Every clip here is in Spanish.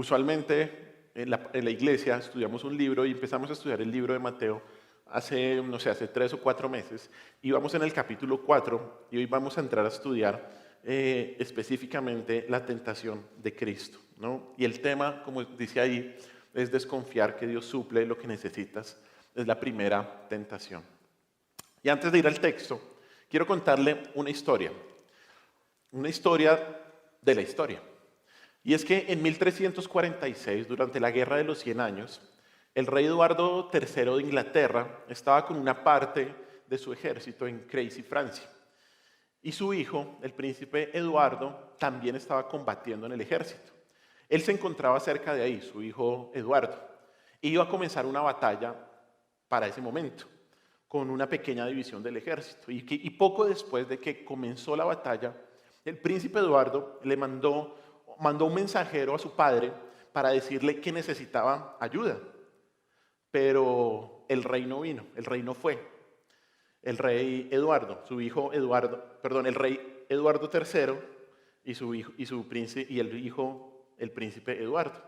Usualmente en la iglesia estudiamos un libro y empezamos a estudiar el libro de Mateo hace, no sé, hace 3 o 4 meses, y vamos en el capítulo 4 y hoy vamos a entrar a estudiar específicamente la tentación de Cristo, ¿no? Y el tema, como dice ahí, es desconfiar que Dios suple lo que necesitas. Es la primera tentación. Y antes de ir al texto, quiero contarle una historia de la historia. Y es que en 1346, durante la Guerra de los 100 Años, el rey Eduardo III de Inglaterra estaba con una parte de su ejército en Crecy, Francia. Y su hijo, el príncipe Eduardo, también estaba combatiendo en el ejército. Él se encontraba cerca de ahí, su hijo Eduardo, y iba a comenzar una batalla para ese momento, con una pequeña división del ejército. Y poco después de que comenzó la batalla, el príncipe Eduardo le mandó un mensajero a su padre para decirle que necesitaba ayuda. Pero el rey no vino, el rey no fue. El rey Eduardo, su hijo Eduardo, perdón, el rey Eduardo III y su hijo y su príncipe y el hijo, el príncipe Eduardo.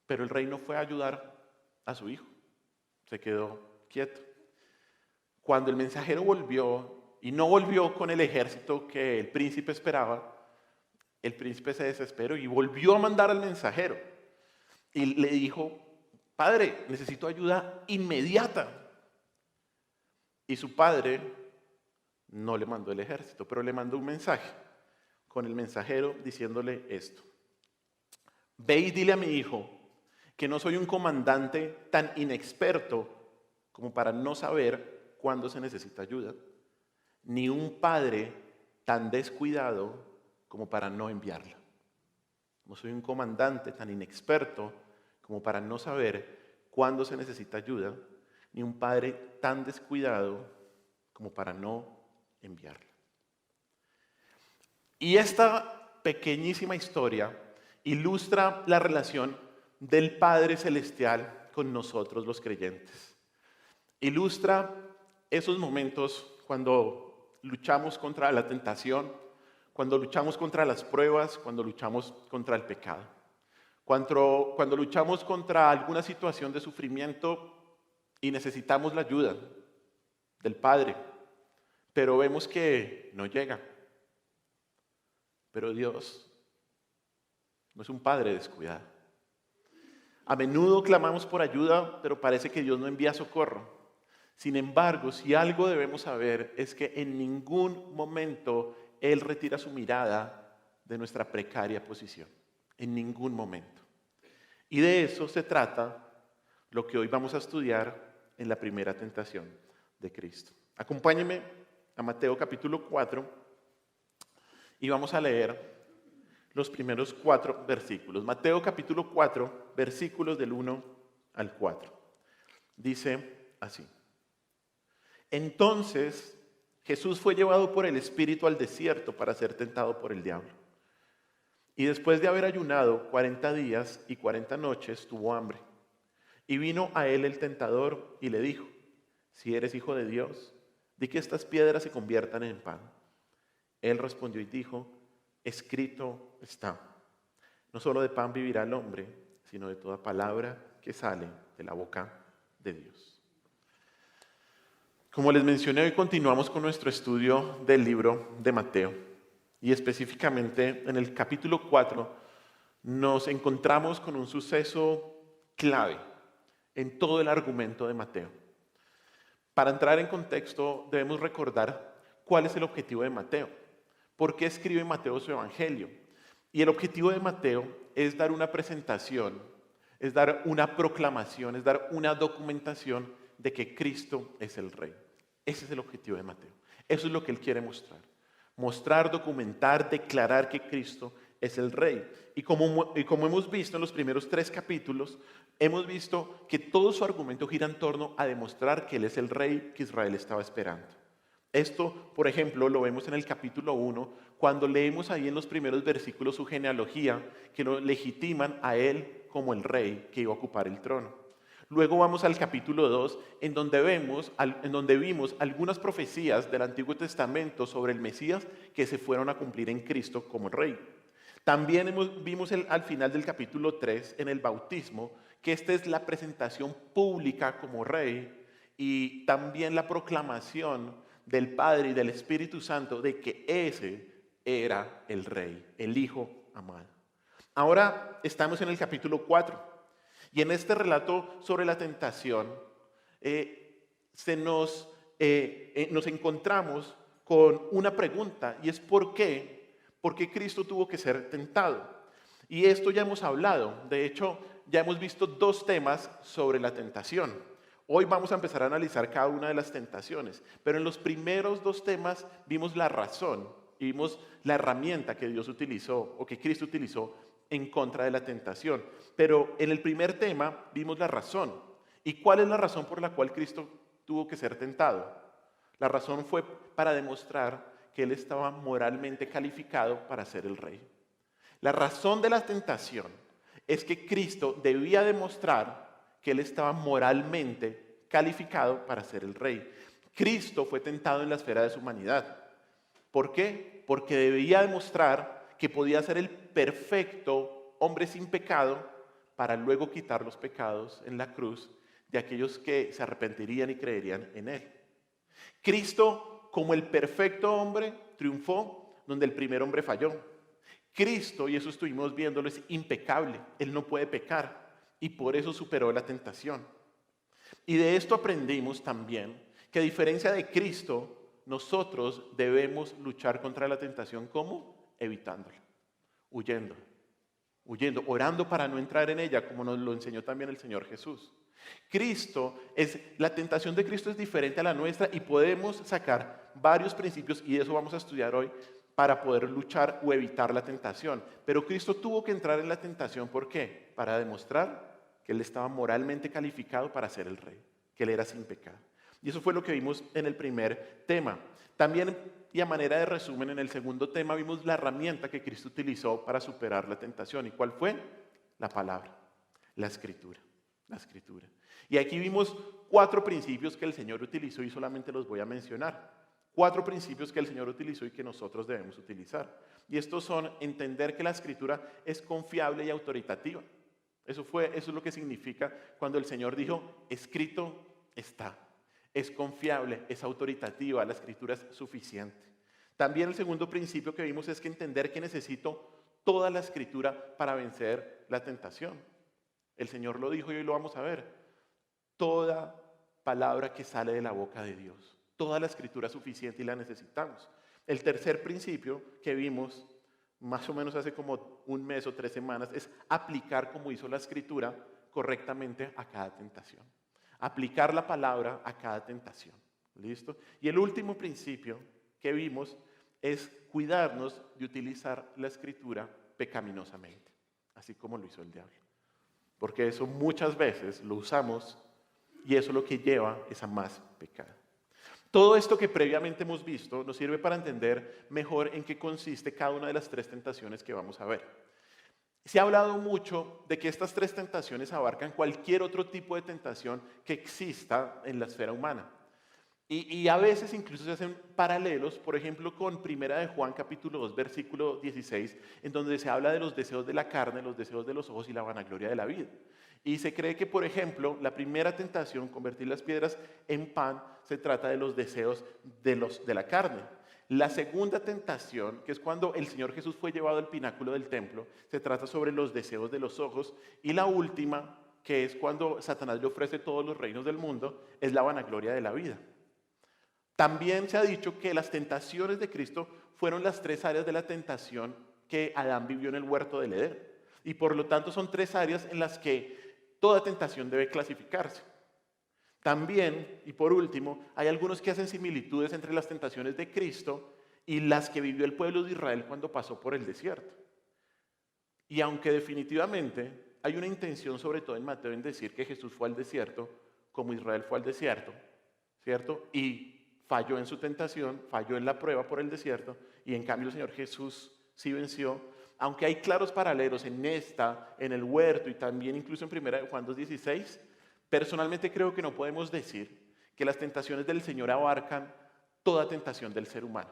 Pero el rey no fue a ayudar a su hijo, se quedó quieto. Cuando el mensajero volvió y no volvió con el ejército que el príncipe esperaba, el príncipe se desesperó y volvió a mandar al mensajero y le dijo: padre, necesito ayuda inmediata. Y su padre no le mandó el ejército, pero le mandó un mensaje con el mensajero diciéndole esto: ve y dile a mi hijo que no soy un comandante tan inexperto como para no saber cuándo se necesita ayuda, ni un padre tan descuidado como para no enviarla. No soy un comandante tan inexperto como para no saber cuándo se necesita ayuda, ni un padre tan descuidado como para no enviarla. Y esta pequeñísima historia ilustra la relación del Padre Celestial con nosotros los creyentes. Ilustra esos momentos cuando luchamos contra la tentación, cuando luchamos contra las pruebas, cuando luchamos contra el pecado. Cuando luchamos contra alguna situación de sufrimiento y necesitamos la ayuda del Padre, pero vemos que no llega. Pero Dios no es un Padre descuidado. A menudo clamamos por ayuda, pero parece que Dios no envía socorro. Sin embargo, si algo debemos saber es que en ningún momento Él retira su mirada de nuestra precaria posición. En ningún momento. Y de eso se trata lo que hoy vamos a estudiar en la primera tentación de Cristo. Acompáñenme a Mateo capítulo 4 y vamos a leer los primeros 4 versículos. Mateo capítulo 4, versículos del 1 al 4. Dice así: entonces Jesús fue llevado por el Espíritu al desierto para ser tentado por el diablo. Y después de haber ayunado 40 días y 40 noches, tuvo hambre. Y vino a él el tentador y le dijo: si eres hijo de Dios, di que estas piedras se conviertan en pan. Él respondió y dijo: escrito está, no solo de pan vivirá el hombre, sino de toda palabra que sale de la boca de Dios. Como les mencioné, hoy continuamos con nuestro estudio del libro de Mateo. Y específicamente en el capítulo 4 nos encontramos con un suceso clave en todo el argumento de Mateo. Para entrar en contexto, debemos recordar cuál es el objetivo de Mateo. ¿Por qué escribe Mateo su evangelio? Y el objetivo de Mateo es dar una presentación, es dar una proclamación, es dar una documentación de que Cristo es el Rey. Ese es el objetivo de Mateo. Eso es lo que él quiere mostrar. Mostrar, documentar, declarar que Cristo es el Rey. Y como hemos visto en los primeros 3 capítulos, hemos visto que todo su argumento gira en torno a demostrar que Él es el Rey que Israel estaba esperando. Esto, por ejemplo, lo vemos en el capítulo 1, cuando leemos ahí en los primeros versículos su genealogía, que lo legitiman a Él como el Rey que iba a ocupar el trono. Luego vamos al capítulo 2, en donde vimos algunas profecías del Antiguo Testamento sobre el Mesías que se fueron a cumplir en Cristo como Rey. También vimos al final del capítulo 3, en el bautismo, que esta es la presentación pública como rey y también la proclamación del Padre y del Espíritu Santo de que ese era el rey, el Hijo amado. Ahora estamos en el capítulo 4 y en este relato sobre la tentación nos encontramos con una pregunta y es ¿por qué? ¿Por qué Cristo tuvo que ser tentado? Y esto ya hemos hablado. De hecho, ya hemos visto 2 temas sobre la tentación. Hoy vamos a empezar a analizar cada una de las tentaciones. Pero en los primeros 2 temas vimos la razón y vimos la herramienta que Dios utilizó o que Cristo utilizó en contra de la tentación. Pero en el primer tema vimos la razón. ¿Y cuál es la razón por la cual Cristo tuvo que ser tentado? La razón fue para demostrar que él estaba moralmente calificado para ser el rey. La razón de la tentación es que Cristo debía demostrar que él estaba moralmente calificado para ser el rey. Cristo fue tentado en la esfera de su humanidad. ¿Por qué? Porque debía demostrar que podía ser el perfecto hombre sin pecado para luego quitar los pecados en la cruz de aquellos que se arrepentirían y creerían en él. Cristo, como el perfecto hombre, triunfó donde el primer hombre falló. Cristo, y eso estuvimos viéndolo, es impecable. Él no puede pecar y por eso superó la tentación. Y de esto aprendimos también que a diferencia de Cristo, nosotros debemos luchar contra la tentación. ¿Cómo? Evitándola, huyendo, orando para no entrar en ella, como nos lo enseñó también el Señor Jesús. La tentación de Cristo es diferente a la nuestra y podemos sacar varios principios, y eso vamos a estudiar hoy, para poder luchar o evitar la tentación. Pero Cristo tuvo que entrar en la tentación, ¿por qué? Para demostrar que él estaba moralmente calificado para ser el rey, que él era sin pecado. Y eso fue lo que vimos en el primer tema. También, y a manera de resumen, en el segundo tema vimos la herramienta que Cristo utilizó para superar la tentación. ¿Y cuál fue? La palabra, la escritura. La escritura. Y aquí vimos 4 principios que el Señor utilizó y solamente los voy a mencionar. 4 principios que el Señor utilizó y que nosotros debemos utilizar. Y estos son entender que la escritura es confiable y autoritativa. Eso es lo que significa cuando el Señor dijo, escrito está. Es confiable, es autoritativa, la escritura es suficiente. También el segundo principio que vimos es que entender que necesito toda la escritura para vencer la tentación. El Señor lo dijo y hoy lo vamos a ver. Toda palabra que sale de la boca de Dios. Toda la escritura es suficiente y la necesitamos. El tercer principio que vimos, más o menos hace como 1 mes o 3 semanas, es aplicar como hizo la escritura correctamente a cada tentación. Aplicar la palabra a cada tentación. ¿Listo? Y el último principio que vimos es cuidarnos de utilizar la escritura pecaminosamente, así como lo hizo el diablo. Porque eso muchas veces lo usamos y eso lo que lleva es a más pecado. Todo esto que previamente hemos visto nos sirve para entender mejor en qué consiste cada una de las 3 tentaciones que vamos a ver. Se ha hablado mucho de que estas 3 tentaciones abarcan cualquier otro tipo de tentación que exista en la esfera humana. Y a veces incluso se hacen paralelos, por ejemplo, con Primera de Juan capítulo 2, versículo 16, en donde se habla de los deseos de la carne, los deseos de los ojos y la vanagloria de la vida. Y se cree que, por ejemplo, la primera tentación, convertir las piedras en pan, se trata de los deseos de la carne. La segunda tentación, que es cuando el Señor Jesús fue llevado al pináculo del templo, se trata sobre los deseos de los ojos. Y la última, que es cuando Satanás le ofrece todos los reinos del mundo, es la vanagloria de la vida. También se ha dicho que las tentaciones de Cristo fueron las 3 áreas de la tentación que Adán vivió en el huerto del Edén. Y por lo tanto son 3 áreas en las que toda tentación debe clasificarse. También, y por último, hay algunos que hacen similitudes entre las tentaciones de Cristo y las que vivió el pueblo de Israel cuando pasó por el desierto. Y aunque definitivamente hay una intención, sobre todo en Mateo, en decir que Jesús fue al desierto como Israel fue al desierto, ¿cierto? Y falló en su tentación, falló en la prueba por el desierto, y en cambio el Señor Jesús sí venció. Aunque hay claros paralelos en en el huerto y también incluso en 1 Juan 2:16, personalmente creo que no podemos decir que las tentaciones del Señor abarcan toda tentación del ser humano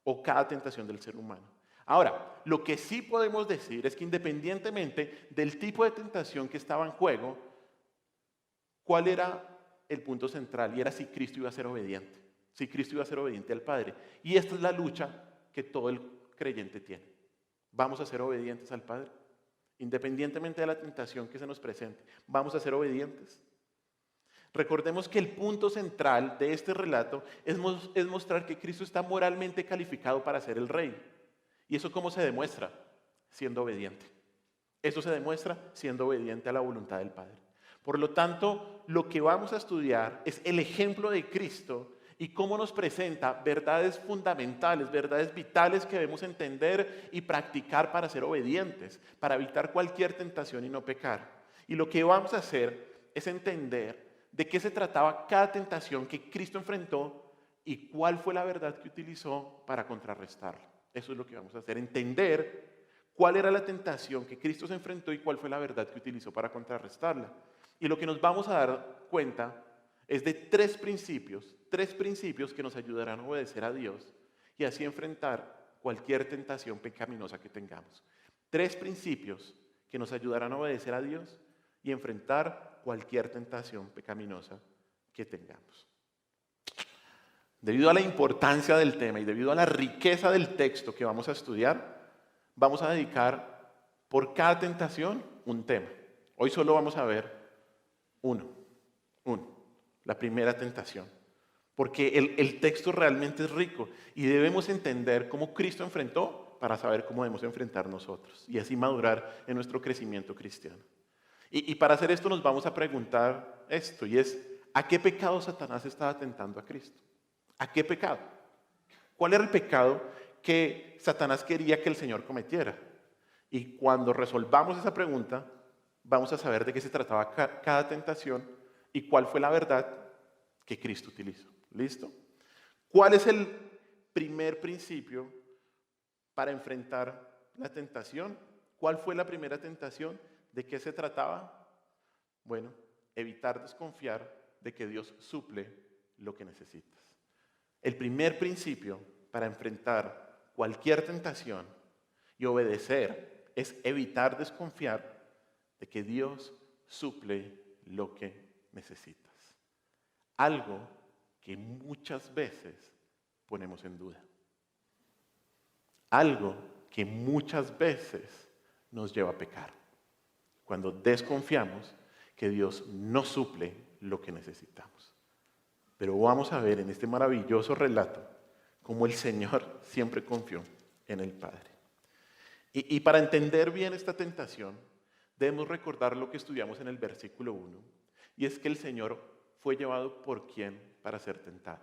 o cada tentación del ser humano. Ahora, lo que sí podemos decir es que independientemente del tipo de tentación que estaba en juego, ¿cuál era el punto central? Y era si Cristo iba a ser obediente, si Cristo iba a ser obediente al Padre. Y esta es la lucha que todo el creyente tiene. ¿Vamos a ser obedientes al Padre? Independientemente de la tentación que se nos presente, ¿vamos a ser obedientes? Recordemos que el punto central de este relato es mostrar que Cristo está moralmente calificado para ser el Rey. ¿Y eso cómo se demuestra? Siendo obediente. Eso se demuestra siendo obediente a la voluntad del Padre. Por lo tanto, lo que vamos a estudiar es el ejemplo de Cristo y cómo nos presenta verdades fundamentales, verdades vitales que debemos entender y practicar para ser obedientes, para evitar cualquier tentación y no pecar. Y lo que vamos a hacer es entender de qué se trataba cada tentación que Cristo enfrentó y cuál fue la verdad que utilizó para contrarrestarla. Eso es lo que vamos a hacer, entender cuál era la tentación que Cristo se enfrentó y cuál fue la verdad que utilizó para contrarrestarla. Y lo que nos vamos a dar cuenta es de tres principios que nos ayudarán a obedecer a Dios y así enfrentar cualquier tentación pecaminosa que tengamos. Tres principios que nos ayudarán a obedecer a Dios y enfrentar cualquier tentación pecaminosa que tengamos. Debido a la importancia del tema y debido a la riqueza del texto que vamos a estudiar, vamos a dedicar por cada tentación un tema. Hoy solo vamos a ver uno, la primera tentación. Porque el texto realmente es rico y debemos entender cómo Cristo enfrentó para saber cómo debemos enfrentar nosotros y así madurar en nuestro crecimiento cristiano. Y para hacer esto nos vamos a preguntar esto, y es, ¿a qué pecado Satanás estaba tentando a Cristo? ¿A qué pecado? ¿Cuál era el pecado que Satanás quería que el Señor cometiera? Y cuando resolvamos esa pregunta, vamos a saber de qué se trataba cada tentación y cuál fue la verdad que Cristo utilizó. ¿Listo? ¿Cuál es el primer principio para enfrentar la tentación? ¿Cuál fue la primera tentación? ¿De qué se trataba? Bueno, evitar desconfiar de que Dios suple lo que necesitas. El primer principio para enfrentar cualquier tentación y obedecer es evitar desconfiar de que Dios suple lo que necesitas. Algo que muchas veces ponemos en duda. Algo que muchas veces nos lleva a pecar. Cuando desconfiamos que Dios no suple lo que necesitamos. Pero vamos a ver en este maravilloso relato cómo el Señor siempre confió en el Padre. Y para entender bien esta tentación, debemos recordar lo que estudiamos en el versículo 1, y es que el Señor fue llevado ¿por quién para ser tentado?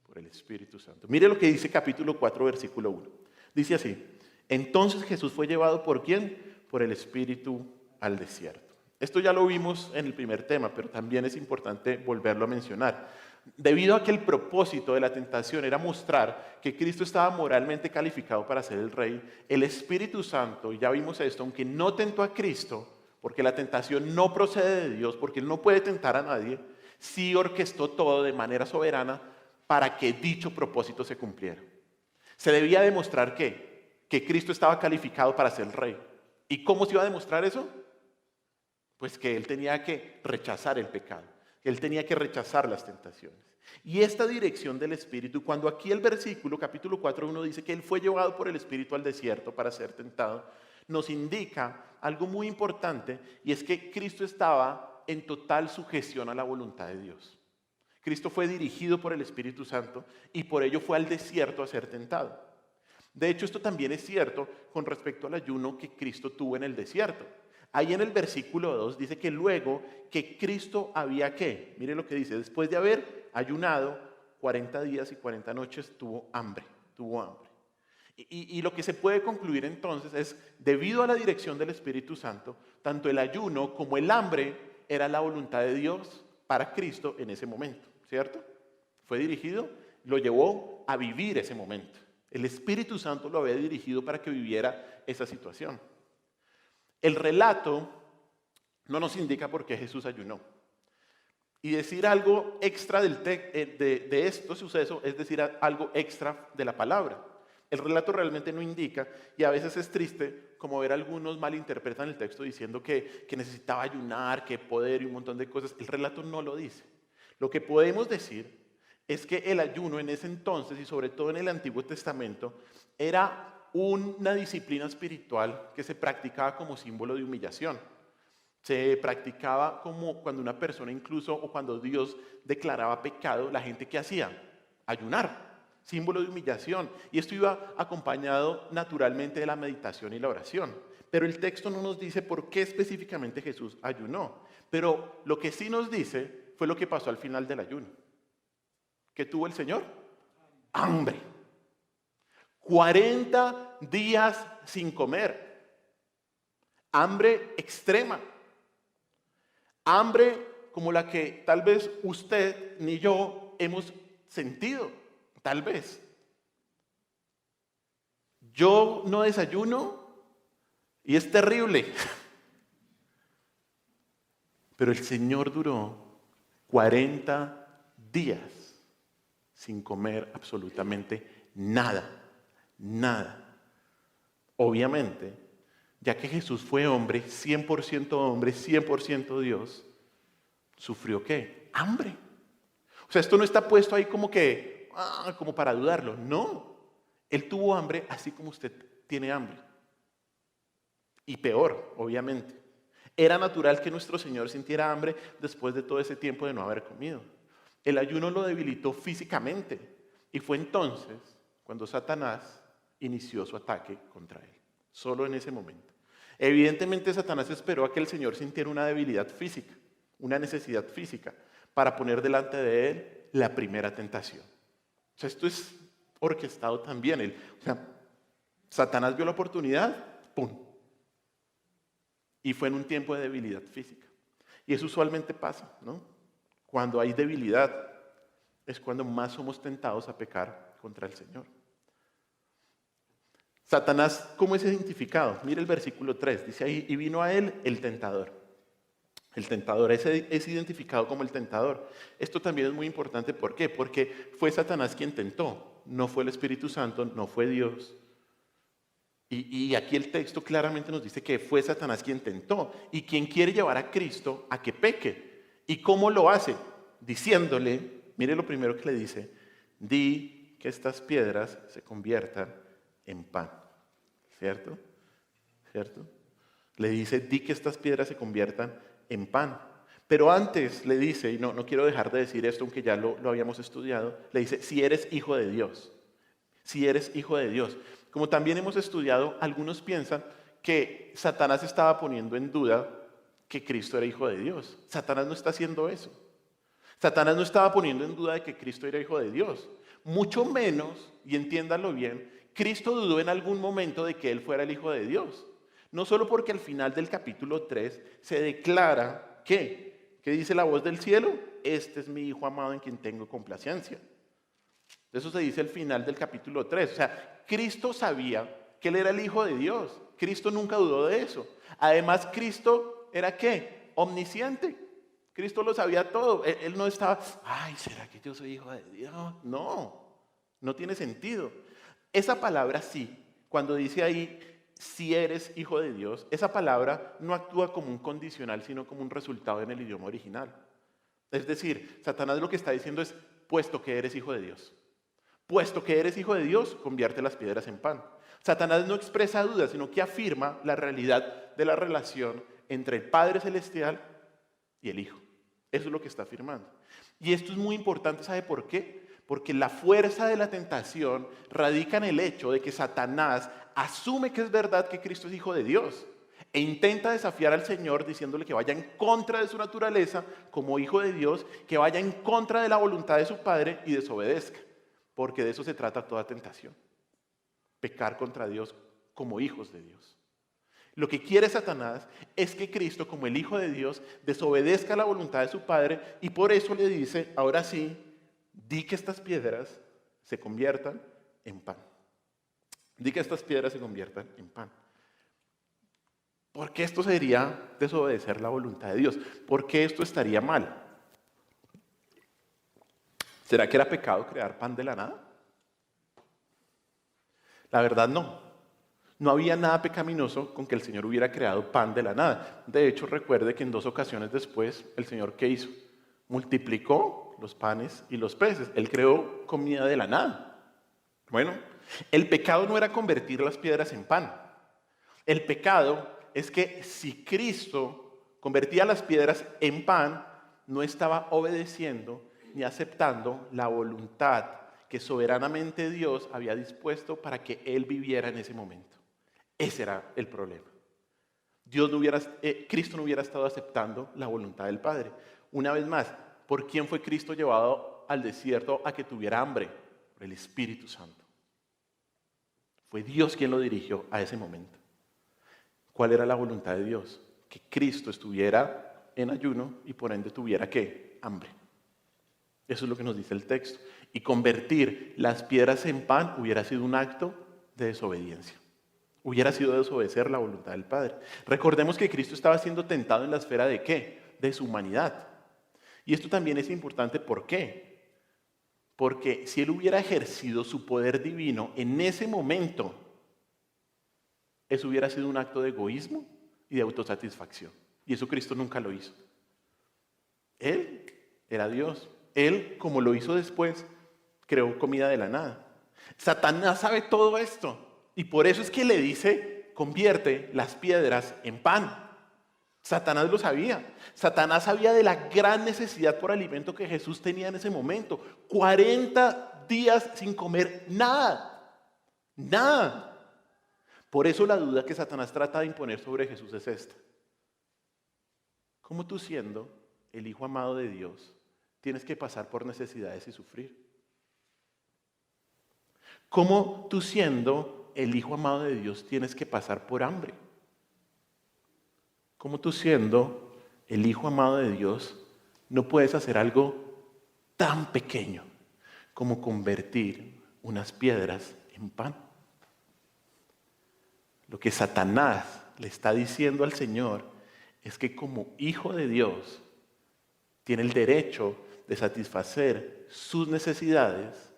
Por el Espíritu Santo. Mire lo que dice capítulo 4, versículo 1. Dice así, entonces Jesús fue llevado ¿por quién? Por el Espíritu al desierto. Esto ya lo vimos en el primer tema, pero también es importante volverlo a mencionar. Debido a que el propósito de la tentación era mostrar que Cristo estaba moralmente calificado para ser el Rey, el Espíritu Santo, y ya vimos esto, aunque no tentó a Cristo, porque la tentación no procede de Dios, porque Él no puede tentar a nadie, sí orquestó todo de manera soberana para que dicho propósito se cumpliera. Se debía demostrar que Cristo estaba calificado para ser el Rey. ¿Y cómo se iba a demostrar eso? Pues que Él tenía que rechazar el pecado, que Él tenía que rechazar las tentaciones. Y esta dirección del Espíritu, cuando aquí el versículo, capítulo 4:1 dice que Él fue llevado por el Espíritu al desierto para ser tentado, nos indica algo muy importante, y es que Cristo estaba en total sujeción a la voluntad de Dios. Cristo fue dirigido por el Espíritu Santo y por ello fue al desierto a ser tentado. De hecho, esto también es cierto con respecto al ayuno que Cristo tuvo en el desierto. Ahí en el versículo 2 dice que luego que Cristo había ¿qué? Mire lo que dice, después de haber ayunado 40 días y 40 noches tuvo hambre. Y lo que se puede concluir entonces es, debido a la dirección del Espíritu Santo, tanto el ayuno como el hambre era la voluntad de Dios para Cristo en ese momento, ¿cierto? Fue dirigido, lo llevó a vivir ese momento. El Espíritu Santo lo había dirigido para que viviera esa situación. El relato no nos indica por qué Jesús ayunó. Y decir algo extra de este suceso es decir algo extra de la palabra. El relato realmente no indica, y a veces es triste como ver algunos malinterpretan el texto diciendo que necesitaba ayunar, que poder y un montón de cosas. El relato no lo dice. Lo que podemos decir es que el ayuno en ese entonces, y sobre todo en el Antiguo Testamento, era una disciplina espiritual que se practicaba como símbolo de humillación. Se practicaba como cuando una persona incluso, o cuando Dios declaraba pecado, la gente ¿qué hacía? Ayunar, símbolo de humillación. Y esto iba acompañado naturalmente de la meditación y la oración. Pero el texto no nos dice por qué específicamente Jesús ayunó. Pero lo que sí nos dice fue lo que pasó al final del ayuno. ¿Qué tuvo el Señor? Hambre. 40 días sin comer. Hambre extrema. Hambre como la que tal vez usted ni yo hemos sentido. Tal vez. Yo no desayuno y es terrible. Pero el Señor duró 40 días sin comer absolutamente nada. Nada. Obviamente, ya que Jesús fue hombre, 100% Dios, ¿sufrió qué? Hambre. O sea, esto no está puesto ahí como que, como para dudarlo. No. Él tuvo hambre así como usted tiene hambre. Y peor, obviamente. Era natural que nuestro Señor sintiera hambre después de todo ese tiempo de no haber comido. El ayuno lo debilitó físicamente. Y fue entonces cuando Satanás inició su ataque contra él. Solo en ese momento. Evidentemente Satanás esperó a que el Señor sintiera una debilidad física, una necesidad física, para poner delante de él la primera tentación. O sea, esto es orquestado también. Satanás vio la oportunidad, ¡pum! Y fue en un tiempo de debilidad física. Y eso usualmente pasa, ¿no? Cuando hay debilidad es cuando más somos tentados a pecar contra el Señor. Satanás, ¿cómo es identificado? Mire el versículo 3, dice ahí, y vino a él el tentador. El tentador es identificado como el tentador. Esto también es muy importante, ¿por qué? Porque fue Satanás quien tentó, no fue el Espíritu Santo, no fue Dios. Y aquí el texto claramente nos dice que fue Satanás quien tentó y quien quiere llevar a Cristo a que peque. ¿Y cómo lo hace? Diciéndole, mire lo primero que le dice, di que estas piedras se conviertan en pan. ¿Cierto? ¿Cierto? Le dice, di que estas piedras se conviertan en pan. Pero antes le dice, y no quiero dejar de decir esto, aunque ya lo habíamos estudiado, le dice, si eres hijo de Dios. Si eres hijo de Dios. Como también hemos estudiado, algunos piensan que Satanás estaba poniendo en duda que Cristo era hijo de Dios. Satanás no está haciendo eso. Satanás no estaba poniendo en duda de que Cristo era hijo de Dios. Mucho menos, y entiéndanlo bien, Cristo dudó en algún momento de que Él fuera el hijo de Dios. No solo porque al final del capítulo 3 se declara que, ¿qué dice la voz del cielo? Este es mi hijo amado en quien tengo complacencia. Eso se dice al final del capítulo 3. O sea, Cristo sabía que Él era el Hijo de Dios. Cristo nunca dudó de eso. Además, Cristo era ¿qué? Omnisciente. Cristo lo sabía todo. Él no estaba, ay, ¿será que yo soy hijo de Dios? No tiene sentido. Esa palabra sí, cuando dice ahí, si eres hijo de Dios, esa palabra no actúa como un condicional, sino como un resultado en el idioma original. Es decir, Satanás lo que está diciendo es, puesto que eres hijo de Dios. Puesto que eres hijo de Dios, convierte las piedras en pan. Satanás no expresa dudas, sino que afirma la realidad de la relación entre el Padre Celestial y el Hijo. Eso es lo que está afirmando. Y esto es muy importante, ¿sabe por qué? Porque la fuerza de la tentación radica en el hecho de que Satanás asume que es verdad que Cristo es hijo de Dios e intenta desafiar al Señor diciéndole que vaya en contra de su naturaleza como hijo de Dios, que vaya en contra de la voluntad de su Padre y desobedezca. Porque de eso se trata toda tentación. Pecar contra Dios como hijos de Dios. Lo que quiere Satanás es que Cristo, como el Hijo de Dios, desobedezca la voluntad de su Padre y por eso le dice, ahora sí, di que estas piedras se conviertan en pan. Di que estas piedras se conviertan en pan. ¿Por qué esto sería desobedecer la voluntad de Dios? ¿Por qué esto estaría mal? ¿Será que era pecado crear pan de la nada? La verdad no. No había nada pecaminoso con que el Señor hubiera creado pan de la nada. De hecho, recuerde que en 2 ocasiones después, el Señor, ¿qué hizo? Multiplicó los panes y los peces. Él creó comida de la nada. Bueno, el pecado no era convertir las piedras en pan. El pecado es que si Cristo convertía las piedras en pan, no estaba obedeciendo ni aceptando la voluntad que soberanamente Dios había dispuesto para que Él viviera en ese momento. Ese era el problema. Cristo no hubiera estado aceptando la voluntad del Padre. Una vez más, ¿por quién fue Cristo llevado al desierto a que tuviera hambre? Por el Espíritu Santo. Fue Dios quien lo dirigió a ese momento. ¿Cuál era la voluntad de Dios? Que Cristo estuviera en ayuno y por ende tuviera ¿qué? Hambre. Eso es lo que nos dice el texto. Y convertir las piedras en pan hubiera sido un acto de desobediencia. Hubiera sido desobedecer la voluntad del Padre. Recordemos que Cristo estaba siendo tentado en la esfera de ¿qué? De su humanidad. Y esto también es importante, ¿por qué? Porque si Él hubiera ejercido su poder divino en ese momento, eso hubiera sido un acto de egoísmo y de autosatisfacción. Y eso Cristo nunca lo hizo. Él era Dios. Él, como lo hizo después, creó comida de la nada. Satanás sabe todo esto. Y por eso es que le dice, convierte las piedras en pan. Satanás lo sabía. Satanás sabía de la gran necesidad por alimento que Jesús tenía en ese momento. 40 días sin comer nada. Nada. Por eso la duda que Satanás trata de imponer sobre Jesús es esta. ¿Cómo tú, siendo el Hijo amado de Dios, tienes que pasar por necesidades y sufrir? ¿Cómo tú, siendo el Hijo amado de Dios, tienes que pasar por hambre? ¿Cómo tú, siendo el Hijo amado de Dios, no puedes hacer algo tan pequeño como convertir unas piedras en pan? Lo que Satanás le está diciendo al Señor es que como Hijo de Dios tiene el derecho de satisfacer sus necesidades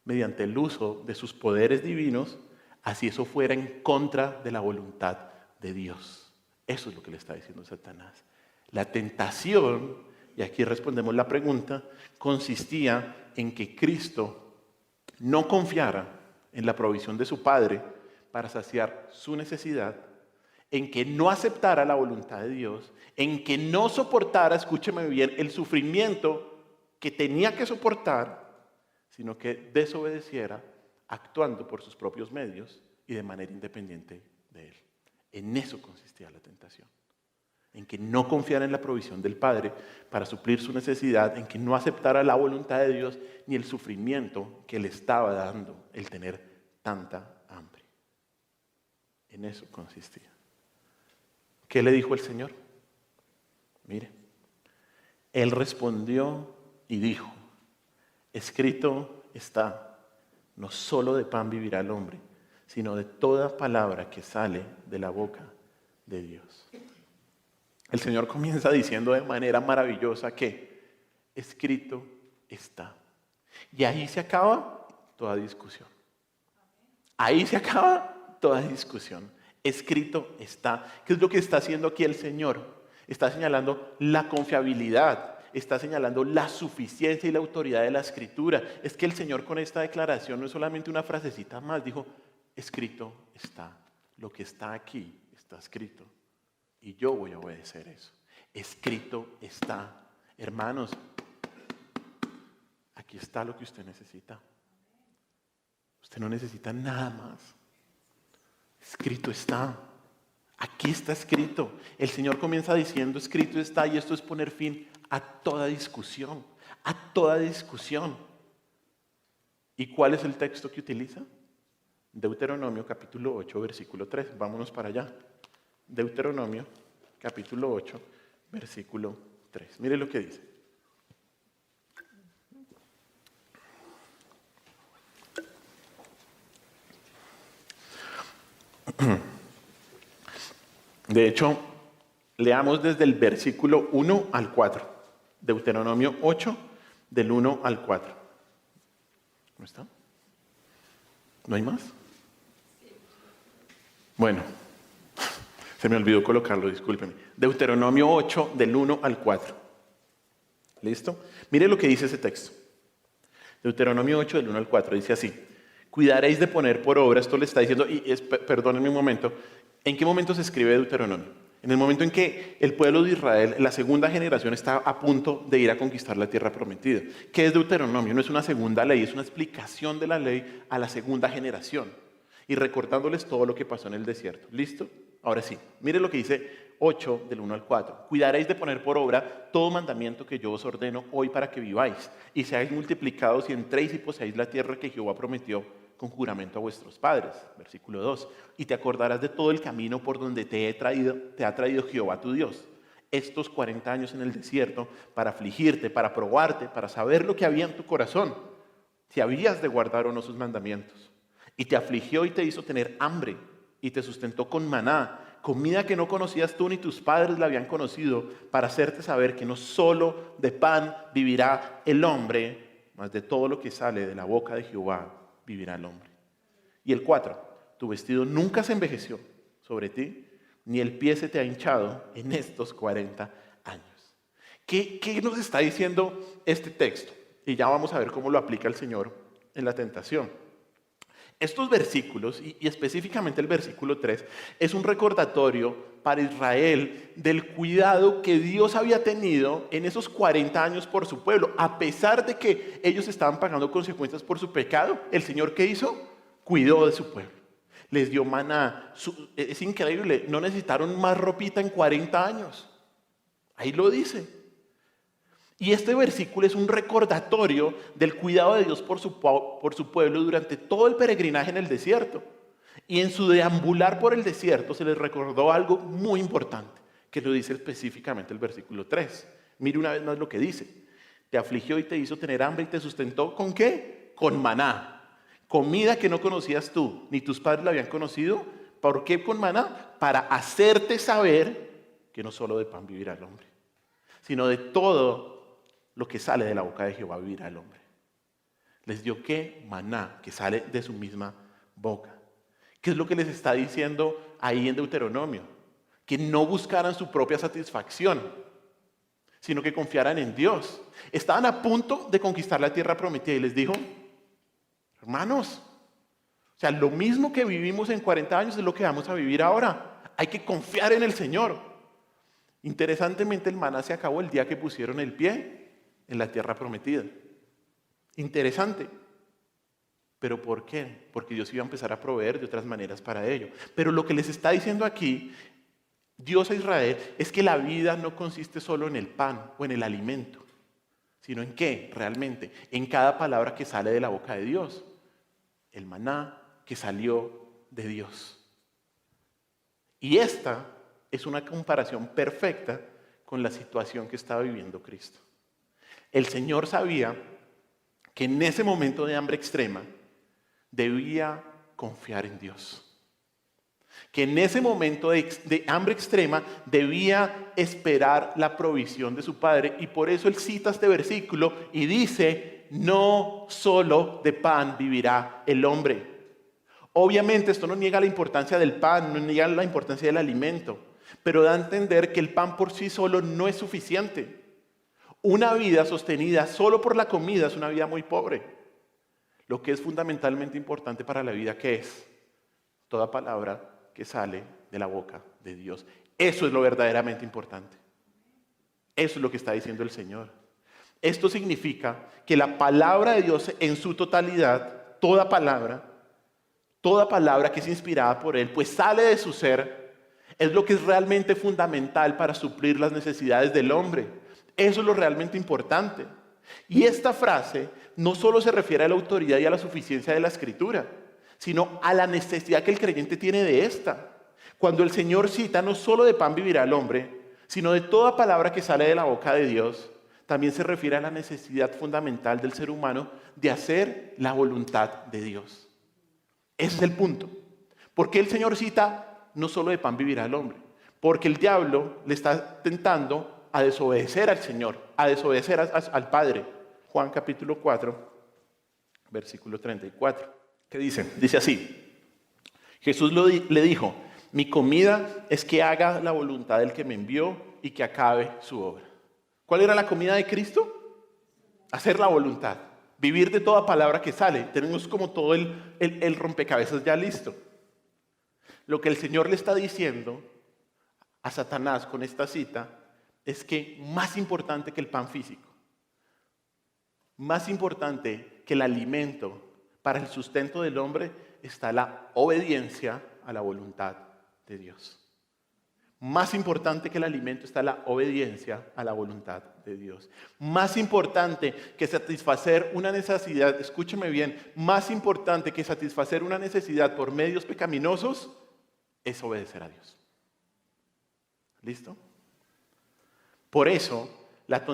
mediante el uso de sus poderes divinos, así eso fuera en contra de la voluntad de Dios. Eso es lo que le está diciendo Satanás. La tentación, y aquí respondemos la pregunta, consistía en que Cristo no confiara en la provisión de su Padre para saciar su necesidad, en que no aceptara la voluntad de Dios, en que no soportara, escúcheme bien, el sufrimiento que tenía que soportar, sino que desobedeciera actuando por sus propios medios y de manera independiente de Él. En eso consistía la tentación. En que no confiara en la provisión del Padre para suplir su necesidad, en que no aceptara la voluntad de Dios ni el sufrimiento que le estaba dando el tener tanta hambre. En eso consistía. ¿Qué le dijo el Señor? Mire, Él respondió y dijo, escrito está, no solo de pan vivirá el hombre, sino de toda palabra que sale de la boca de Dios. El Señor comienza diciendo de manera maravillosa que escrito está. Y ahí se acaba toda discusión. Ahí se acaba toda discusión. Escrito está. ¿Qué es lo que está haciendo aquí el Señor? Está señalando la confiabilidad, está señalando la suficiencia y la autoridad de la Escritura. Es que el Señor con esta declaración no es solamente una frasecita más, dijo, escrito está. Lo que está aquí está escrito. Y yo voy a obedecer eso. Escrito está. Hermanos, aquí está lo que usted necesita. Usted no necesita nada más. Escrito está. Aquí está escrito. El Señor comienza diciendo escrito está, y esto es poner fin a toda discusión. A toda discusión. ¿Y cuál es el texto que utiliza? Deuteronomio capítulo 8, versículo 3. Vámonos para allá. Deuteronomio capítulo 8, versículo 3. Mire lo que dice. De hecho, leamos desde el versículo 1 al 4. Deuteronomio 8, del 1 al 4. ¿No está? ¿No hay más? Bueno, se me olvidó colocarlo, discúlpeme. Deuteronomio 8, del 1 al 4. ¿Listo? Mire lo que dice ese texto. Deuteronomio 8, del 1 al 4, dice así: cuidaréis de poner por obra, esto le está diciendo, perdónenme un momento, ¿en qué momento se escribe Deuteronomio? En el momento en que el pueblo de Israel, la segunda generación, está a punto de ir a conquistar la tierra prometida. ¿Qué es Deuteronomio? No es una segunda ley, es una explicación de la ley a la segunda generación. Y recordándoles todo lo que pasó en el desierto. ¿Listo? Ahora sí, mire lo que dice 8 del 1 al 4. Cuidaréis de poner por obra todo mandamiento que yo os ordeno hoy para que viváis, y seáis multiplicados y entréis y poseáis la tierra que Jehová prometió con juramento a vuestros padres. Versículo 2. Y te acordarás de todo el camino por donde te ha traído Jehová tu Dios, estos 40 años en el desierto, para afligirte, para probarte, para saber lo que había en tu corazón, si habías de guardar o no sus mandamientos. Y te afligió y te hizo tener hambre, y te sustentó con maná, comida que no conocías tú ni tus padres la habían conocido, para hacerte saber que no solo de pan vivirá el hombre, mas de todo lo que sale de la boca de Jehová vivirá el hombre. Y el 4, tu vestido nunca se envejeció sobre ti, ni el pie se te ha hinchado en estos 40 años. ¿Qué nos está diciendo este texto? Y ya vamos a ver cómo lo aplica el Señor en la tentación. Estos versículos, y específicamente el versículo 3, es un recordatorio para Israel del cuidado que Dios había tenido en esos 40 años por su pueblo. A pesar de que ellos estaban pagando consecuencias por su pecado, el Señor, ¿qué hizo? Cuidó de su pueblo. Les dio maná. Es increíble, no necesitaron más ropita en 40 años. Ahí lo dice. Y este versículo es un recordatorio del cuidado de Dios por su pueblo durante todo el peregrinaje en el desierto. Y en su deambular por el desierto se les recordó algo muy importante, que lo dice específicamente el versículo 3. Mire una vez más lo que dice. Te afligió y te hizo tener hambre y te sustentó, ¿con qué? Con maná. Comida que no conocías tú, ni tus padres la habían conocido. ¿Por qué con maná? Para hacerte saber que no solo de pan vivirá el hombre, sino de todo lo que sale de la boca de Jehová vivirá el hombre. Les dio ¿qué? Maná, que sale de su misma boca. ¿Qué es lo que les está diciendo ahí en Deuteronomio? Que no buscaran su propia satisfacción, sino que confiaran en Dios. Estaban a punto de conquistar la tierra prometida y les dijo, hermanos, o sea, lo mismo que vivimos en 40 años es lo que vamos a vivir ahora. Hay que confiar en el Señor. Interesantemente, el maná se acabó el día que pusieron el pie en la tierra prometida. Interesante. ¿Pero por qué? Porque Dios iba a empezar a proveer de otras maneras para ello. Pero lo que les está diciendo aquí Dios a Israel es que la vida no consiste solo en el pan o en el alimento, sino en qué realmente, en cada palabra que sale de la boca de Dios. El maná que salió de Dios. Y esta es una comparación perfecta con la situación que estaba viviendo Cristo. El Señor sabía que en ese momento de hambre extrema debía confiar en Dios. Que en ese momento de hambre extrema debía esperar la provisión de su Padre. Y por eso él cita este versículo y dice, no solo de pan vivirá el hombre. Obviamente esto no niega la importancia del pan, no niega la importancia del alimento, pero da a entender que el pan por sí solo no es suficiente. Una vida sostenida solo por la comida es una vida muy pobre. Lo que es fundamentalmente importante para la vida, ¿qué es? Toda palabra que sale de la boca de Dios. Eso es lo verdaderamente importante. Eso es lo que está diciendo el Señor. Esto significa que la palabra de Dios en su totalidad, toda palabra que es inspirada por Él, pues sale de su ser, es lo que es realmente fundamental para suplir las necesidades del hombre. Eso es lo realmente importante. Y esta frase no solo se refiere a la autoridad y a la suficiencia de la Escritura, sino a la necesidad que el creyente tiene de esta. Cuando el Señor cita no solo de pan vivirá el hombre, sino de toda palabra que sale de la boca de Dios, también se refiere a la necesidad fundamental del ser humano de hacer la voluntad de Dios. Ese es el punto. ¿Por qué el Señor cita no solo de pan vivirá el hombre? Porque el diablo le está tentando a desobedecer al Señor, a desobedecer al Padre. Juan capítulo 4, versículo 34. ¿Qué dice? Dice así. Jesús le dijo, Mi comida es que haga la voluntad del que me envió y que acabe su obra. ¿Cuál era la comida de Cristo? Hacer la voluntad. Vivir de toda palabra que sale. Tenemos como todo el rompecabezas ya listo. Lo que el Señor le está diciendo a Satanás con esta cita es que más importante que el pan físico, más importante que el alimento para el sustento del hombre, está la obediencia a la voluntad de Dios. Más importante que el alimento está la obediencia a la voluntad de Dios. Más importante que satisfacer una necesidad, escúcheme bien, más importante que satisfacer una necesidad por medios pecaminosos es obedecer a Dios. ¿Listo? Por eso la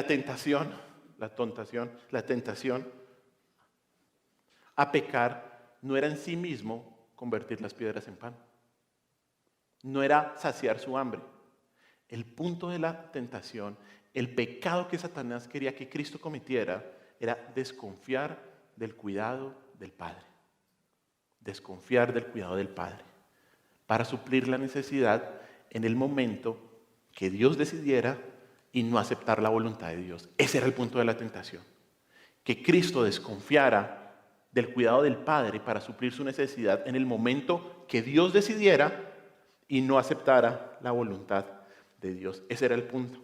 tentación a pecar no era en sí mismo convertir las piedras en pan. No era saciar su hambre. El punto de la tentación, el pecado que Satanás quería que Cristo cometiera, era desconfiar del cuidado del Padre. Desconfiar del cuidado del Padre. Para suplir la necesidad en el momento que Dios decidiera y no aceptar la voluntad de Dios. Ese era el punto de la tentación. Que Cristo desconfiara del cuidado del Padre para suplir su necesidad en el momento que Dios decidiera y no aceptara la voluntad de Dios. Ese era el punto.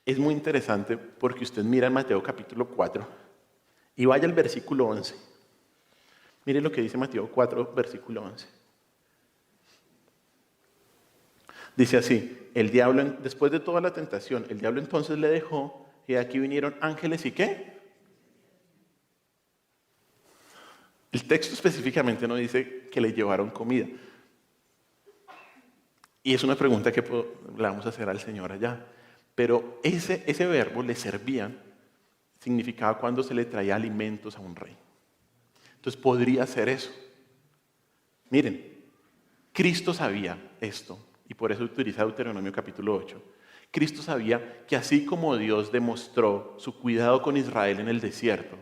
Es muy interesante porque usted mira en Mateo capítulo 4 y vaya al versículo 11. Mire lo que dice Mateo 4, versículo 11. Dice así, el diablo, después de toda la tentación, el diablo entonces le dejó y aquí vinieron ángeles y ¿qué? El texto específicamente no dice que le llevaron comida. Y es una pregunta que le vamos a hacer al Señor allá. Pero ese verbo, le servían, significaba cuando se le traía alimentos a un rey. Entonces podría ser eso. Miren, Cristo sabía esto, y por eso utiliza Deuteronomio capítulo 8. Cristo sabía que así como Dios demostró su cuidado con Israel en el desierto,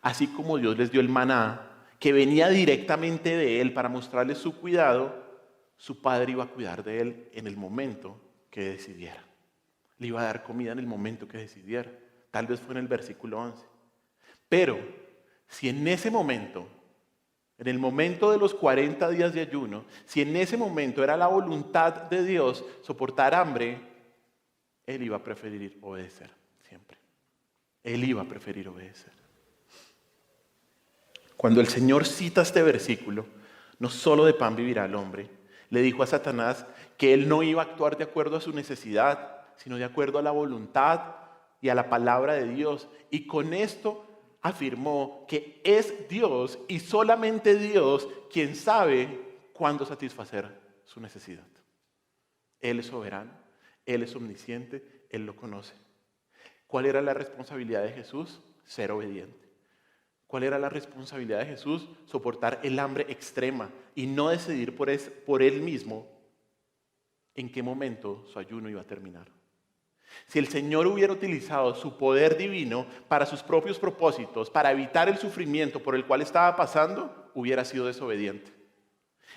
así como Dios les dio el maná, que venía directamente de Él para mostrarles su cuidado, su Padre iba a cuidar de él en el momento que decidiera. Le iba a dar comida en el momento que decidiera. Tal vez fue en el versículo 11. Pero, si en ese momento, en el momento de los 40 días de ayuno, si en ese momento era la voluntad de Dios soportar hambre, Él iba a preferir obedecer siempre. Él iba a preferir obedecer. Cuando el Señor cita este versículo, no solo de pan vivirá el hombre, le dijo a Satanás que él no iba a actuar de acuerdo a su necesidad, sino de acuerdo a la voluntad y a la palabra de Dios. Y con esto afirmó que es Dios y solamente Dios quien sabe cuándo satisfacer su necesidad. Él es soberano, Él es omnisciente, Él lo conoce. ¿Cuál era la responsabilidad de Jesús? Ser obediente. ¿Cuál era la responsabilidad de Jesús? Soportar el hambre extrema y no decidir por él mismo en qué momento su ayuno iba a terminar. Si el Señor hubiera utilizado su poder divino para sus propios propósitos, para evitar el sufrimiento por el cual estaba pasando, hubiera sido desobediente.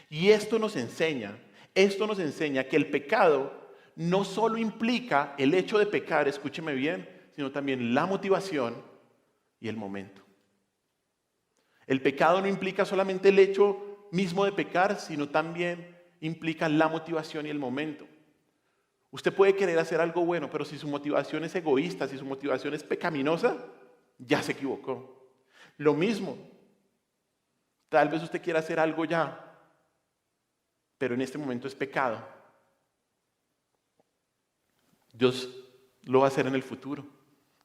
Y esto nos enseña que el pecado no solo implica el hecho de pecar, escúcheme bien, sino también la motivación y el momento. El pecado no implica solamente el hecho mismo de pecar, sino también implica la motivación y el momento. Usted puede querer hacer algo bueno, pero si su motivación es egoísta, si su motivación es pecaminosa, ya se equivocó. Lo mismo, tal vez usted quiera hacer algo ya, pero en este momento es pecado. Dios lo va a hacer en el futuro.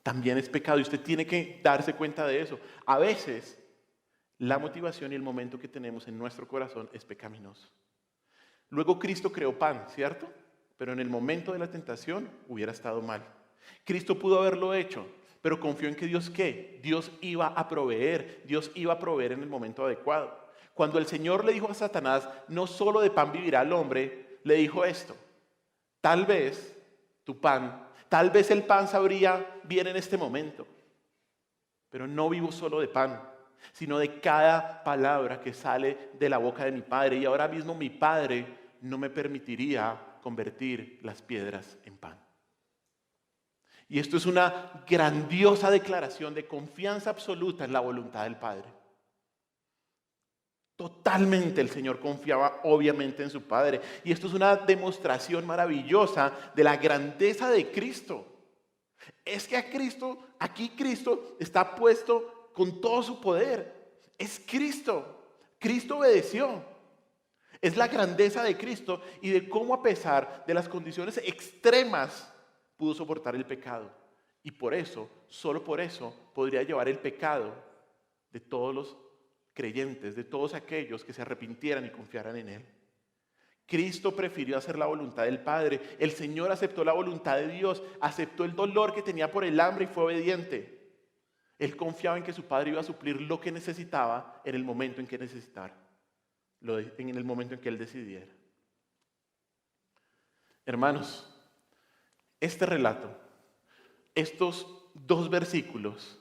También es pecado y usted tiene que darse cuenta de eso. A veces, la motivación y el momento que tenemos en nuestro corazón es pecaminoso. Luego Cristo creó pan, ¿cierto? Pero en el momento de la tentación hubiera estado mal. Cristo pudo haberlo hecho, pero confió en que Dios, ¿qué? Dios iba a proveer en el momento adecuado. Cuando el Señor le dijo a Satanás, no solo de pan vivirá el hombre, le dijo esto: tal vez tal vez el pan sabría bien en este momento, pero no vivo solo de pan. sino de cada palabra que sale de la boca de mi Padre. Y ahora mismo mi Padre no me permitiría convertir las piedras en pan. Y esto es una grandiosa declaración de confianza absoluta en la voluntad del Padre. Totalmente el Señor confiaba obviamente en su Padre. Y esto es una demostración maravillosa de la grandeza de Cristo. Es que aquí Cristo está puesto con todo su poder. Es Cristo. Cristo obedeció. Es la grandeza de Cristo y de cómo, a pesar de las condiciones extremas, pudo soportar el pecado. Y por eso, solo por eso, podría llevar el pecado de todos los creyentes, de todos aquellos que se arrepintieran y confiaran en Él. Cristo prefirió hacer la voluntad del Padre. El Señor aceptó la voluntad de Dios, aceptó el dolor que tenía por el hambre y fue obediente. Él confiaba en que su Padre iba a suplir lo que necesitaba en el momento en que necesitara, en el momento en que Él decidiera. Hermanos, este relato, estos 2 versículos,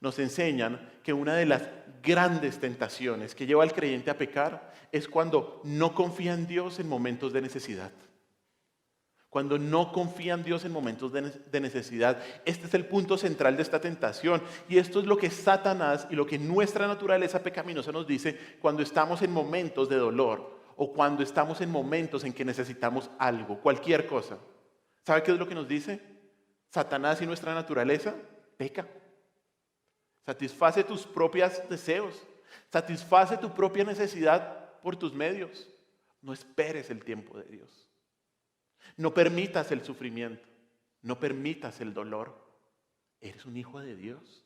nos enseñan que una de las grandes tentaciones que lleva al creyente a pecar es cuando no confía en Dios en momentos de necesidad. Cuando no confía en Dios en momentos de necesidad. Este es el punto central de esta tentación. Y esto es lo que Satanás y lo que nuestra naturaleza pecaminosa nos dice cuando estamos en momentos de dolor o cuando estamos en momentos en que necesitamos algo, cualquier cosa. ¿Sabe qué es lo que nos dice? Satanás y nuestra naturaleza peca. Satisface tus propios deseos. Satisface tu propia necesidad por tus medios. No esperes el tiempo de Dios. No permitas el sufrimiento. No permitas el dolor. Eres un hijo de Dios.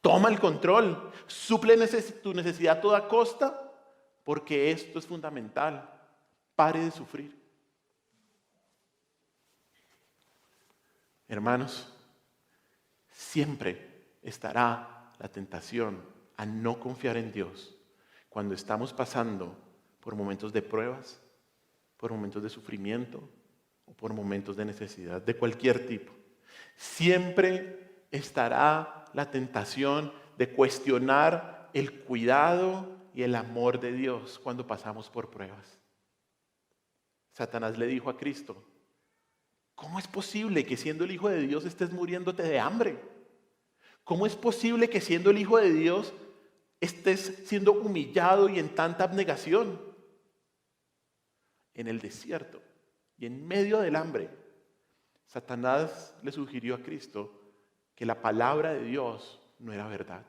Toma el control. Suple tu necesidad a toda costa, porque esto es fundamental. Pare de sufrir. Hermanos, siempre estará la tentación a no confiar en Dios cuando estamos pasando por momentos de pruebas, por momentos de sufrimiento o por momentos de necesidad de cualquier tipo. Siempre estará la tentación de cuestionar el cuidado y el amor de Dios cuando pasamos por pruebas. Satanás le dijo a Cristo: ¿cómo es posible que siendo el Hijo de Dios estés muriéndote de hambre? ¿Cómo es posible que siendo el Hijo de Dios estés siendo humillado y en tanta abnegación? En el desierto y en medio del hambre, Satanás le sugirió a Cristo que la palabra de Dios no era verdad,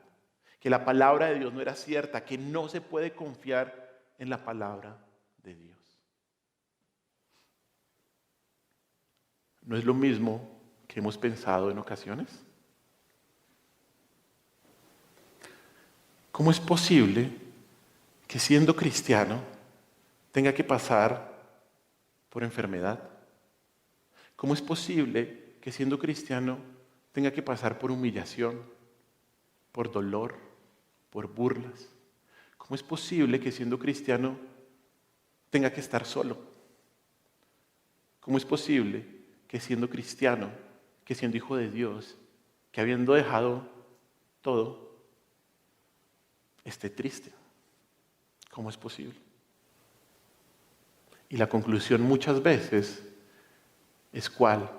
que la palabra de Dios no era cierta, que no se puede confiar en la palabra de Dios. ¿No es lo mismo que hemos pensado en ocasiones? ¿Cómo es posible que siendo cristiano tenga que pasar por enfermedad? ¿Cómo es posible que siendo cristiano tenga que pasar por humillación, por dolor, por burlas? ¿Cómo es posible que siendo cristiano tenga que estar solo? ¿Cómo es posible que siendo cristiano, que siendo hijo de Dios, que habiendo dejado todo, esté triste? ¿Cómo es posible? Y la conclusión muchas veces es ¿cuál?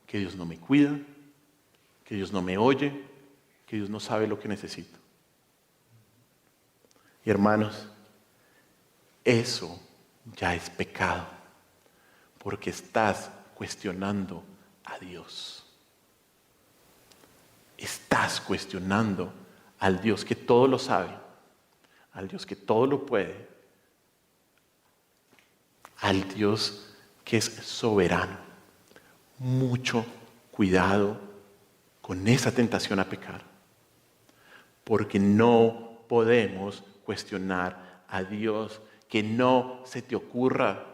Que Dios no me cuida, que Dios no me oye, que Dios no sabe lo que necesito. Y hermanos, eso ya es pecado, porque estás cuestionando a Dios. Estás cuestionando al Dios que todo lo sabe, al Dios que todo lo puede, al Dios que es soberano. Mucho cuidado con esa tentación a pecar, porque no podemos cuestionar a Dios. Que no se te ocurra,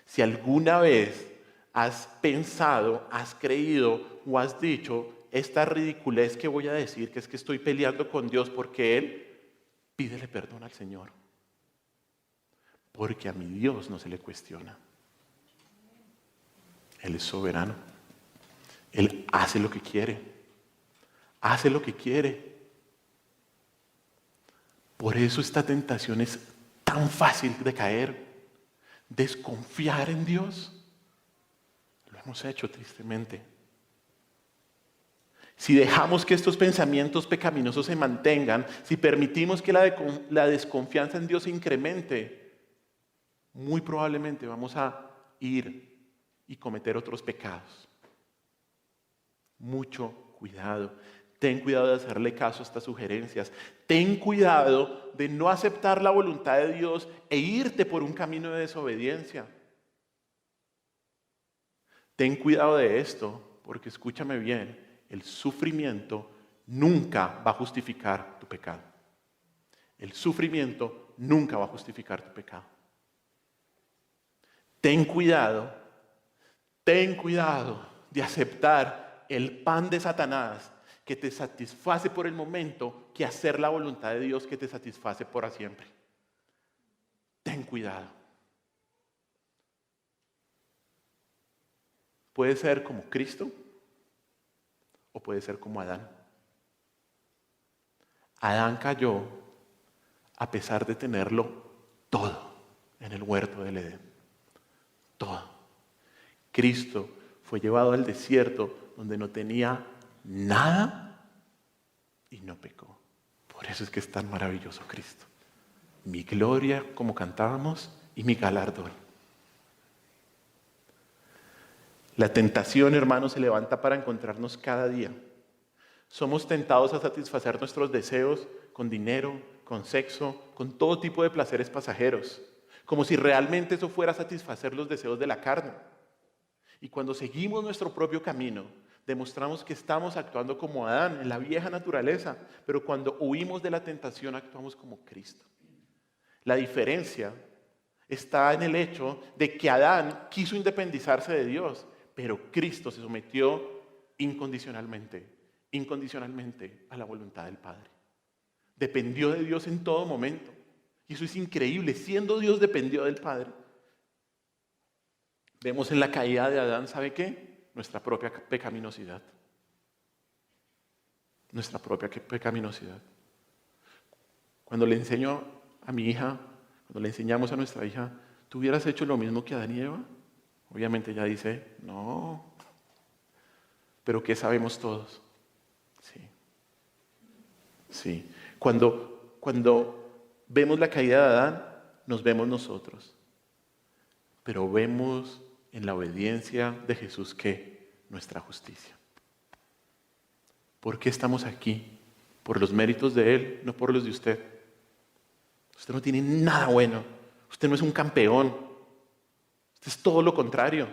si alguna vez has pensado, has creído o has dicho esta ridiculez que voy a decir, que es que estoy peleando con Dios porque Él, pídele perdón al Señor, porque a mi Dios no se le cuestiona. Él es soberano. Él hace lo que quiere. Hace lo que quiere. Por eso esta tentación es tan fácil de caer. Desconfiar en Dios. Lo hemos hecho tristemente. Si dejamos que estos pensamientos pecaminosos se mantengan, si permitimos que la desconfianza en Dios se incremente, muy probablemente vamos a ir y cometer otros pecados. Mucho cuidado. Ten cuidado de hacerle caso a estas sugerencias. Ten cuidado de no aceptar la voluntad de Dios e irte por un camino de desobediencia. Ten cuidado de esto, porque escúchame bien, el sufrimiento nunca va a justificar tu pecado. El sufrimiento nunca va a justificar tu pecado. Ten cuidado de aceptar el pan de Satanás que te satisface por el momento que hacer la voluntad de Dios que te satisface por siempre. Ten cuidado. Puede ser como Cristo o puede ser como Adán. Adán cayó a pesar de tenerlo todo en el huerto del Edén. Todo. Cristo fue llevado al desierto donde no tenía nada y no pecó. Por eso es que es tan maravilloso Cristo. Mi gloria, como cantábamos, y mi galardón. La tentación, hermanos, se levanta para encontrarnos cada día. Somos tentados a satisfacer nuestros deseos con dinero, con sexo, con todo tipo de placeres pasajeros, como si realmente eso fuera a satisfacer los deseos de la carne. Y cuando seguimos nuestro propio camino, demostramos que estamos actuando como Adán, en la vieja naturaleza, pero cuando huimos de la tentación actuamos como Cristo. La diferencia está en el hecho de que Adán quiso independizarse de Dios, pero Cristo se sometió incondicionalmente a la voluntad del Padre. Dependió de Dios en todo momento. Y eso es increíble. Siendo Dios, dependió del Padre. Vemos en la caída de Adán, ¿sabe qué? Nuestra propia pecaminosidad. Nuestra propia pecaminosidad. Cuando le enseño a mi hija, cuando le enseñamos a nuestra hija, ¿tú hubieras hecho lo mismo que Adán y Eva? Obviamente ella dice, no. Pero ¿qué sabemos todos? Sí. Cuando vemos la caída de Adán, nos vemos nosotros. Pero vemos en la obediencia de Jesús que nuestra justicia. ¿Por qué estamos aquí? Por los méritos de Él, no por los de usted. Usted no tiene nada bueno. Usted no es un campeón. Usted es todo lo contrario.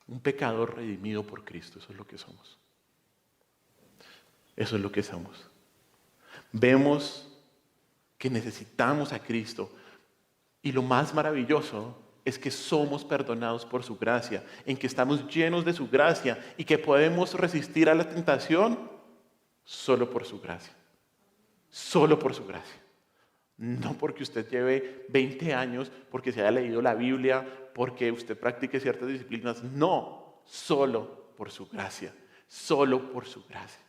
Un pecador redimido por Cristo. Eso es lo que somos. Eso es lo que somos. Vemos que necesitamos a Cristo. Y lo más maravilloso es que somos perdonados por su gracia, en que estamos llenos de su gracia y que podemos resistir a la tentación solo por su gracia. Solo por su gracia. No porque usted lleve 20 años, porque se haya leído la Biblia, porque usted practique ciertas disciplinas. No, solo por su gracia. Solo por su gracia.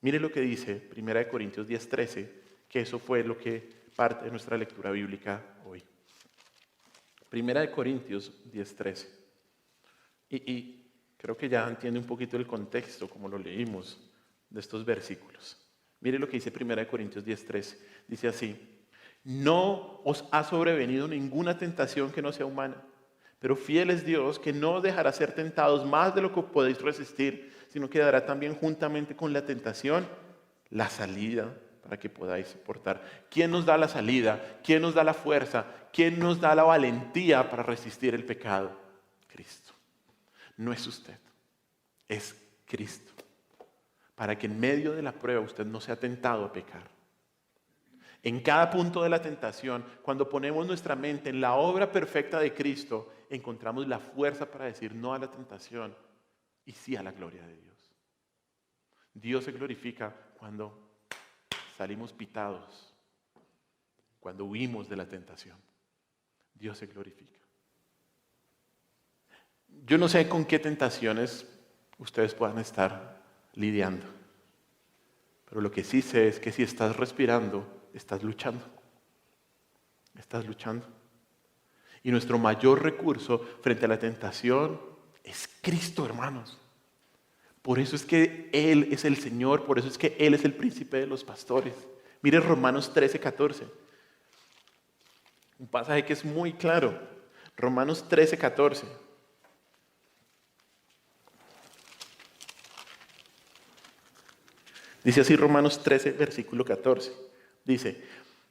Mire lo que dice 1 Corintios 10:13, que eso fue lo que parte de nuestra lectura bíblica hoy. 1 Corintios 10:13. Y creo que ya entiende un poquito el contexto, como lo leímos, de estos versículos. Mire lo que dice 1 Corintios 10:13. Dice así: no os ha sobrevenido ninguna tentación que no sea humana, pero fiel es Dios, que no os dejará ser tentados más de lo que podéis resistir, sino que dará también juntamente con la tentación la salida para que podáis soportar. ¿Quién nos da la salida? ¿Quién nos da la fuerza? ¿Quién nos da la valentía para resistir el pecado? Cristo. No es usted, es Cristo. Para que en medio de la prueba usted no sea tentado a pecar. En cada punto de la tentación, cuando ponemos nuestra mente en la obra perfecta de Cristo, encontramos la fuerza para decir no a la tentación y sí a la gloria de Dios. Dios se glorifica cuando salimos pitados, cuando huimos de la tentación. Dios se glorifica. Yo no sé con qué tentaciones ustedes puedan estar lidiando, pero lo que sí sé es que si estás respirando estás luchando. Estás luchando. Y nuestro mayor recurso frente a la tentación es Cristo, hermanos. Por eso es que Él es el Señor, por eso es que Él es el príncipe de los pastores. Mire Romanos 13:14. Un pasaje que es muy claro. Romanos 13:14. Dice así Romanos 13, versículo 14. Dice,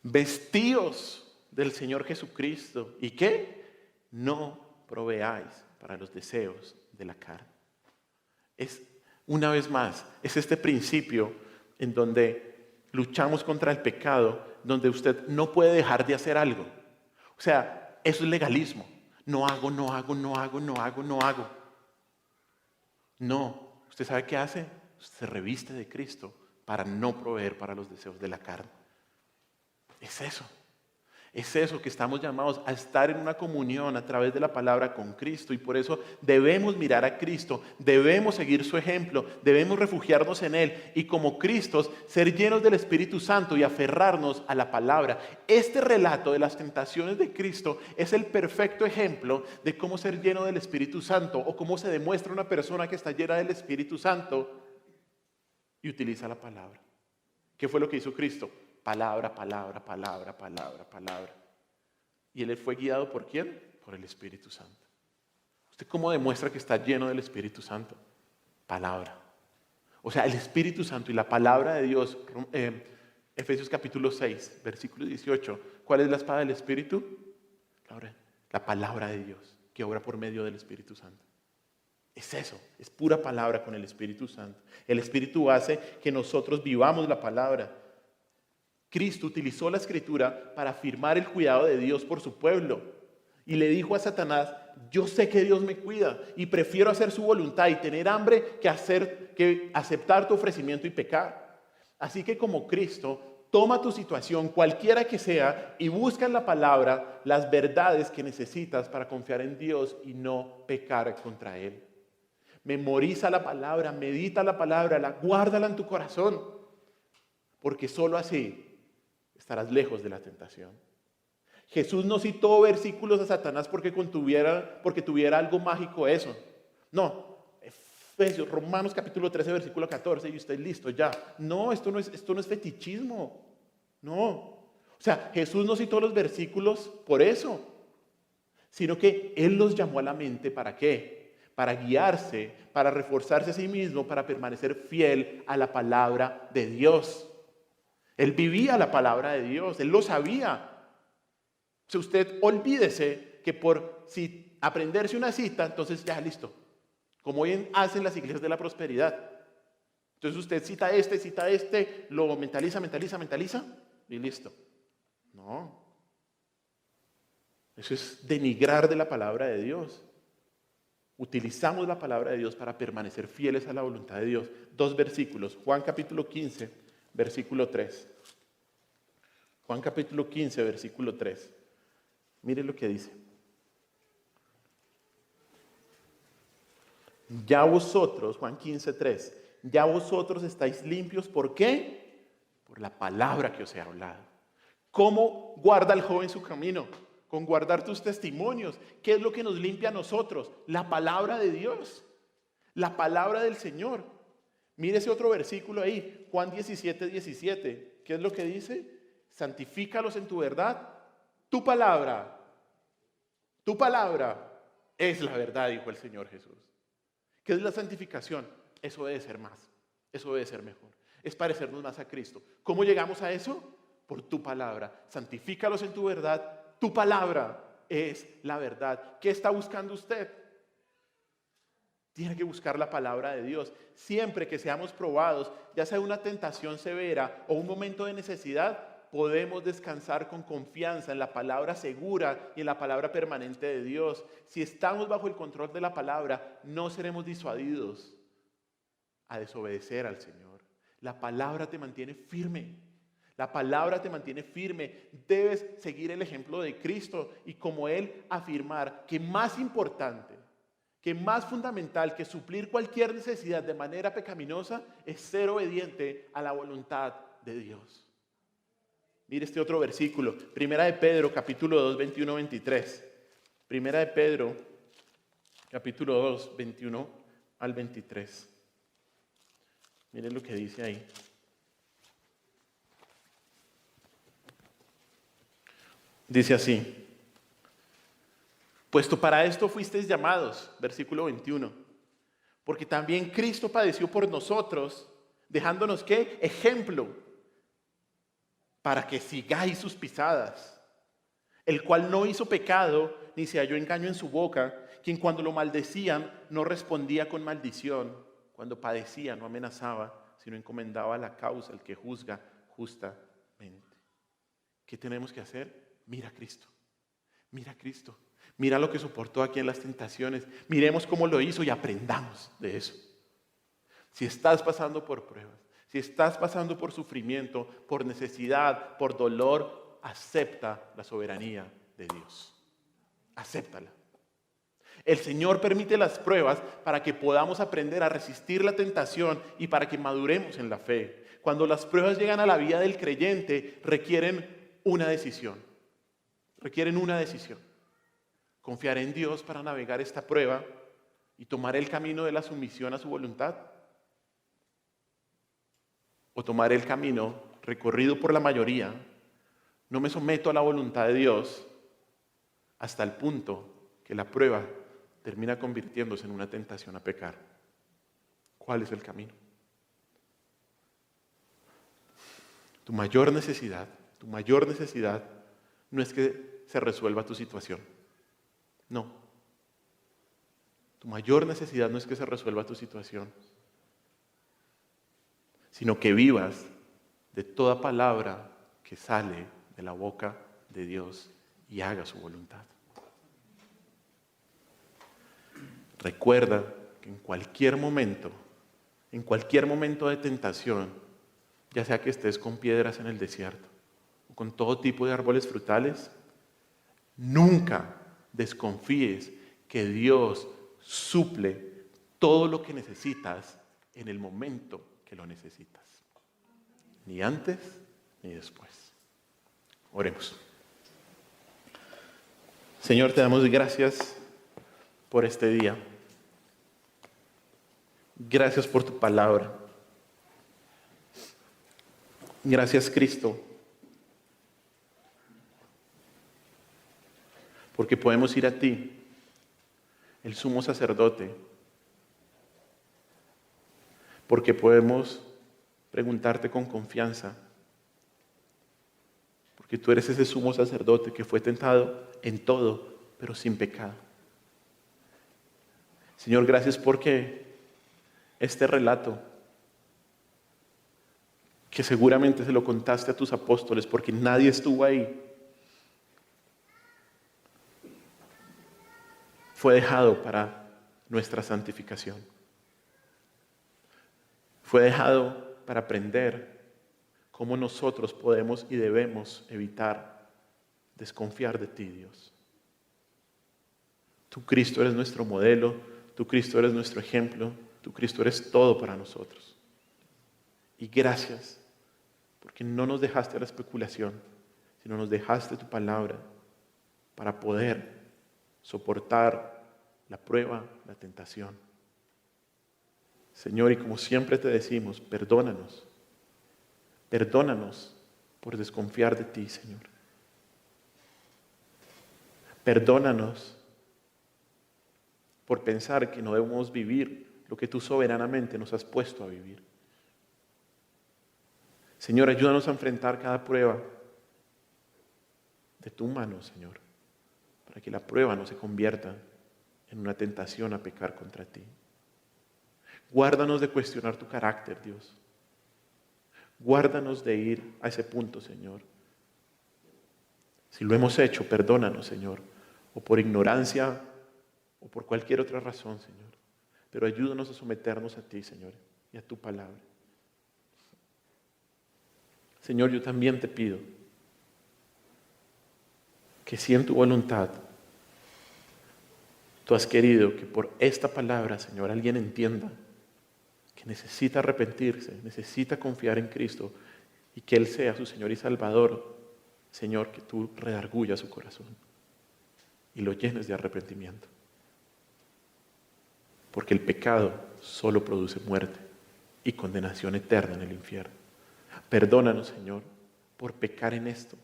vestíos del Señor Jesucristo. ¿Y qué? No proveáis para los deseos de la carne. Es, una vez más, es este principio en donde luchamos contra el pecado, donde usted no puede dejar de hacer algo. O sea, eso es legalismo. No hago. No, ¿usted sabe qué hace? Se reviste de Cristo para no proveer para los deseos de la carne. Es eso que estamos llamados a estar en una comunión a través de la palabra con Cristo, y por eso debemos mirar a Cristo, debemos seguir su ejemplo, debemos refugiarnos en Él y como Cristos ser llenos del Espíritu Santo y aferrarnos a la palabra. Este relato de las tentaciones de Cristo es el perfecto ejemplo de cómo ser lleno del Espíritu Santo o cómo se demuestra una persona que está llena del Espíritu Santo y utiliza la palabra. ¿Qué fue lo que hizo Cristo? Palabra. ¿Y Él fue guiado por quién? Por el Espíritu Santo. ¿Usted cómo demuestra que está lleno del Espíritu Santo? Palabra. O sea, el Espíritu Santo y la palabra de Dios. Efesios capítulo 6, versículo 18. ¿Cuál es la espada del Espíritu? La palabra de Dios, que obra por medio del Espíritu Santo. Es eso, es pura palabra con el Espíritu Santo. El Espíritu hace que nosotros vivamos la palabra. Cristo utilizó la Escritura para afirmar el cuidado de Dios por su pueblo. Y le dijo a Satanás, yo sé que Dios me cuida y prefiero hacer su voluntad y tener hambre que aceptar tu ofrecimiento y pecar. Así que como Cristo, toma tu situación, cualquiera que sea, y busca en la palabra las verdades que necesitas para confiar en Dios y no pecar contra Él. Memoriza la palabra, medita la palabra, guárdala en tu corazón, porque solo así estarás lejos de la tentación. Jesús no citó versículos a Satanás porque tuviera algo mágico eso. No, Efesios, Romanos capítulo 13, versículo 14, y usted listo, ya. No, esto no es fetichismo. No. O sea, Jesús no citó los versículos por eso, sino que Él los llamó a la mente, ¿para qué? Para guiarse, para reforzarse a sí mismo, para permanecer fiel a la palabra de Dios. Él vivía la palabra de Dios, Él lo sabía. Si usted olvídese que si aprenderse una cita, entonces ya listo. Como hoy hacen las iglesias de la prosperidad. Entonces usted cita este, lo mentaliza y listo. No. Eso es denigrar de la palabra de Dios. Utilizamos la palabra de Dios para permanecer fieles a la voluntad de Dios. 2 versículos. Juan capítulo 15, versículo 3. Juan capítulo 15, versículo 3. Mire lo que dice. Ya vosotros, Juan 15, 3, ya vosotros estáis limpios, ¿por qué? Por la palabra que os he hablado. ¿Cómo guarda el joven su camino? Con guardar tus testimonios. ¿Qué es lo que nos limpia a nosotros? La palabra de Dios, la palabra del Señor. Mire ese otro versículo ahí, Juan 17, 17. ¿Qué es lo que dice? Santifícalos en tu verdad. Tu palabra es la verdad, dijo el Señor Jesús. ¿Qué es la santificación? Eso debe ser más, eso debe ser mejor. Es parecernos más a Cristo. ¿Cómo llegamos a eso? Por tu palabra. Santifícalos en tu verdad. Tu palabra es la verdad. ¿Qué está buscando usted? Tiene que buscar la palabra de Dios. Siempre que seamos probados, ya sea una tentación severa o un momento de necesidad, podemos descansar con confianza en la palabra segura y en la palabra permanente de Dios. Si estamos bajo el control de la palabra, no seremos disuadidos a desobedecer al Señor. La palabra te mantiene firme. La palabra te mantiene firme. Debes seguir el ejemplo de Cristo y como Él afirmar que más importante, que más fundamental que suplir cualquier necesidad de manera pecaminosa es ser obediente a la voluntad de Dios. Mire este otro versículo, Primera de Pedro, capítulo 2, 21, 23. Primera de Pedro, capítulo 2, 21 al 23. Miren lo que dice ahí. Dice así: puesto para esto fuisteis llamados, versículo 21, porque también Cristo padeció por nosotros, dejándonos ¿qué? Ejemplo, para que sigáis sus pisadas, el cual no hizo pecado, ni se halló engaño en su boca, quien cuando lo maldecían no respondía con maldición, cuando padecía no amenazaba, sino encomendaba la causa al que juzga justamente. ¿Qué tenemos que hacer? Mira a Cristo, mira a Cristo. Mira lo que soportó aquí en las tentaciones. Miremos cómo lo hizo y aprendamos de eso. Si estás pasando por pruebas, si estás pasando por sufrimiento, por necesidad, por dolor, acepta la soberanía de Dios. Acéptala. El Señor permite las pruebas para que podamos aprender a resistir la tentación y para que maduremos en la fe. Cuando las pruebas llegan a la vida del creyente, requieren una decisión. Requieren una decisión. Confiar en Dios para navegar esta prueba y tomar el camino de la sumisión a su voluntad. O tomar el camino recorrido por la mayoría. No me someto a la voluntad de Dios hasta el punto que la prueba termina convirtiéndose en una tentación a pecar. ¿Cuál es el camino? Tu mayor necesidad no es que se resuelva tu situación. No. Tu mayor necesidad no es que se resuelva tu situación, sino que vivas de toda palabra que sale de la boca de Dios y haga su voluntad. Recuerda que en cualquier momento de tentación, ya sea que estés con piedras en el desierto o con todo tipo de árboles frutales, nunca desconfíes que Dios suple todo lo que necesitas en el momento que lo necesitas. Ni antes ni después. Oremos. Señor, te damos gracias por este día. Gracias por tu palabra. Gracias, Cristo, porque podemos ir a ti, el sumo sacerdote, porque podemos preguntarte con confianza, porque tú eres ese sumo sacerdote que fue tentado en todo, pero sin pecado. Señor, gracias porque este relato, que seguramente se lo contaste a tus apóstoles porque nadie estuvo ahí, fue dejado para nuestra santificación. Fue dejado para aprender cómo nosotros podemos y debemos evitar desconfiar de ti, Dios. Tú, Cristo, eres nuestro modelo, tú, Cristo, eres nuestro ejemplo, tú, Cristo, eres todo para nosotros. Y gracias, porque no nos dejaste a la especulación, sino nos dejaste tu palabra para poder soportar la prueba, la tentación. Señor, y como siempre te decimos, perdónanos. Perdónanos por desconfiar de ti, Señor. Perdónanos por pensar que no debemos vivir lo que tú soberanamente nos has puesto a vivir. Señor, ayúdanos a enfrentar cada prueba de tu mano, Señor, para que la prueba no se convierta en una tentación a pecar contra ti. Guárdanos de cuestionar tu carácter, Dios. Guárdanos de ir a ese punto, Señor. Si lo hemos hecho, perdónanos, Señor, o por ignorancia o por cualquier otra razón, Señor. Pero ayúdanos a someternos a ti, Señor, y a tu palabra. Señor, yo también te pido que si en tu voluntad tú has querido que por esta palabra, Señor, alguien entienda que necesita arrepentirse, necesita confiar en Cristo y que Él sea su Señor y Salvador, Señor, que tú redargullas su corazón y lo llenes de arrepentimiento. Porque el pecado solo produce muerte y condenación eterna en el infierno. Perdónanos, Señor, por pecar en esto,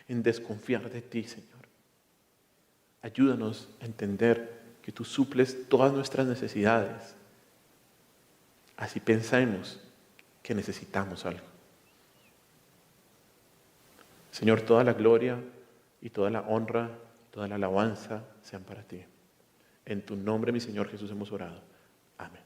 en desconfiar de ti, Señor. Ayúdanos a entender que tú suples todas nuestras necesidades. Así pensemos que necesitamos algo. Señor, toda la gloria y toda la honra, toda la alabanza sean para ti. En tu nombre, mi Señor Jesús, hemos orado. Amén.